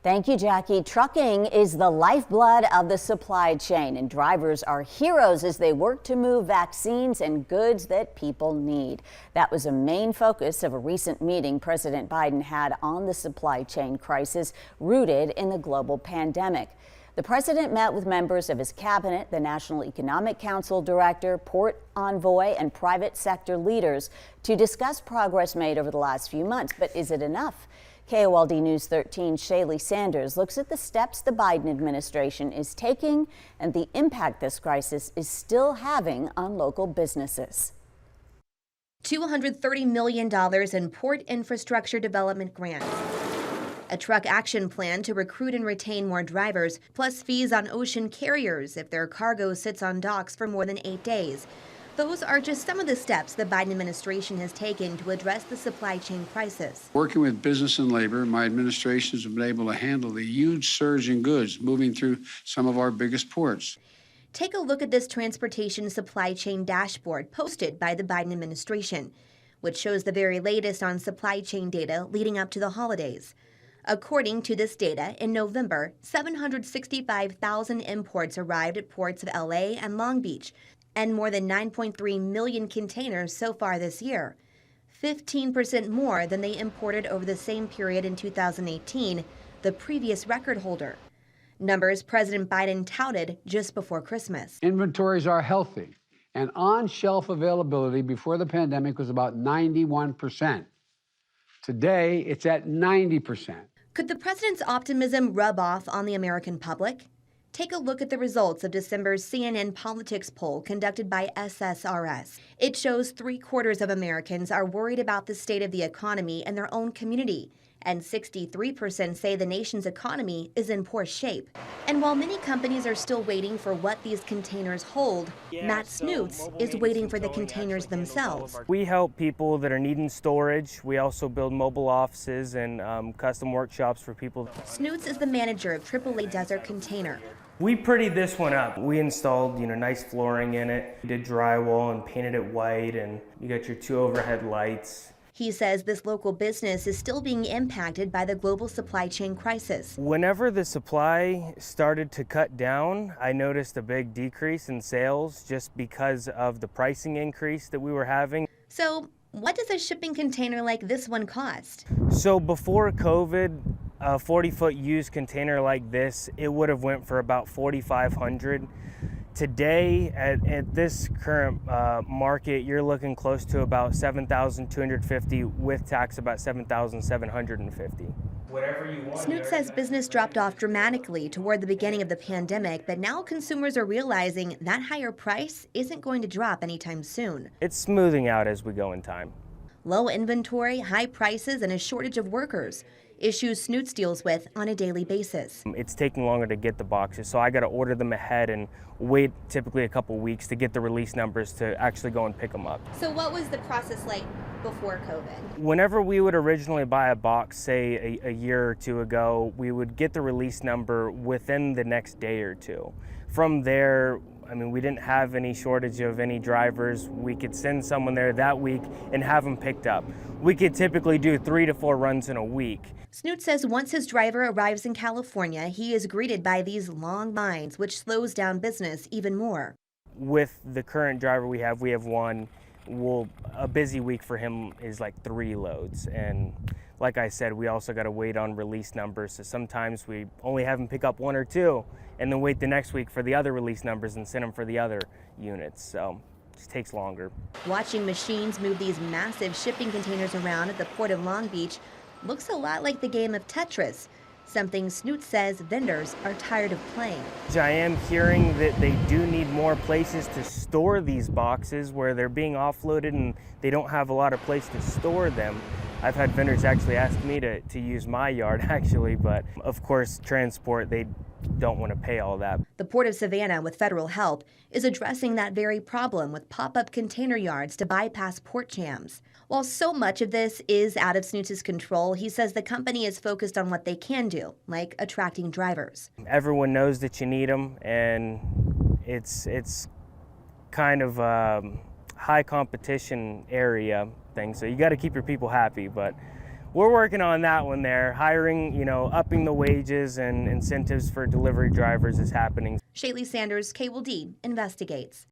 Thank you, Jackie. Trucking is the lifeblood of the supply chain, and drivers are heroes as they work to move vaccines and goods that people need. That was a main focus of a recent meeting President Biden had on the supply chain crisis rooted in the global pandemic. The president met with members of his cabinet, the National Economic Council director, port envoy, and private sector leaders to discuss progress made over the last few months. But is it enough? KOLD News 13's Shaley looks at the steps the Biden administration is taking and the impact this crisis is still having on local businesses. $230 million in port infrastructure development grants, a truck action plan to recruit and retain more drivers, plus fees on ocean carriers if their cargo sits on docks for more than 8 days. Those are just some of the steps the Biden administration has taken to address the supply chain crisis. Working with business and labor, my administration has been able to handle the huge surge in goods moving through some of our biggest ports. Take a look at this transportation supply chain dashboard posted by the Biden administration, which shows the very latest on supply chain data leading up to the holidays. According to this data, in November, 765,000 imports arrived at ports of LA and Long Beach, and more than 9.3 million containers so far this year, 15% more than they imported over the same period in 2018, the previous record holder. Numbers President Biden touted just before Christmas. Inventories are healthy, and on-shelf availability before the pandemic was about 91%. Today, it's at 90%. Could the president's optimism rub off on the American public? Take a look at the results of December's CNN Politics poll conducted by SSRS. It shows 3/4 of Americans are worried about the state of the economy in their own community, and 63% say the nation's economy is in poor shape. And while many companies are still waiting for what these containers hold, Matt Snoots is waiting for the containers themselves. We help people that are needing storage. We also build mobile offices and custom workshops for people. Snoots is the manager of AAA Desert Container. We prettied this one up. We installed, nice flooring in it. We did drywall and painted it white, and you got your 2 overhead lights. He says this local business is still being impacted by the global supply chain crisis. Whenever the supply started to cut down, I noticed a big decrease in sales just because of the pricing increase that we were having. So what does a shipping container like this one cost? So before COVID, a 40-foot used container like this, it would have went for about $4,500. Today, at this current market, you're looking close to about $7,250 with tax, about $7,750. Whatever you want. Snoot says business dropped off dramatically toward the beginning of the pandemic, but now consumers are realizing that higher price isn't going to drop anytime soon. It's smoothing out as we go in time. Low inventory, high prices, and a shortage of workers. Issues Snoots deals with on a daily basis. It's taking longer to get the boxes, so I got to order them ahead and wait typically a couple weeks to get the release numbers to actually go and pick them up. So what was the process like before COVID? Whenever we would originally buy a box, say a year or two ago, we would get the release number within the next day or two. From there, we didn't have any shortage of any drivers. We could send someone there that week and have them picked up. We could typically do 3 to 4 runs in a week. Snoot says once his driver arrives in California, he is greeted by these long lines, which slows down business even more. With the current driver we have one. A busy week for him is like 3 loads. And like I said, we also got to wait on release numbers. So sometimes we only have him pick up 1 or 2 and then wait the next week for the other release numbers and send them for the other units. So it just takes longer. Watching machines move these massive shipping containers around at the port of Long Beach looks a lot like the game of Tetris, something Snoot says vendors are tired of playing. I am hearing that they do need more places to store these boxes where they're being offloaded and they don't have a lot of place to store them. I've had vendors actually ask me to use my yard actually, but of course transport, they don't want to pay all that. The Port of Savannah, with federal help, is addressing that very problem with pop-up container yards to bypass port jams. While so much of this is out of Snoots' control, he says the company is focused on what they can do, like attracting drivers. Everyone knows that you need them, and it's kind of a high competition area thing, so you got to keep your people happy, but we're working on that one there. Hiring, upping the wages and incentives for delivery drivers is happening. Shaley Sanders, KOLD, investigates.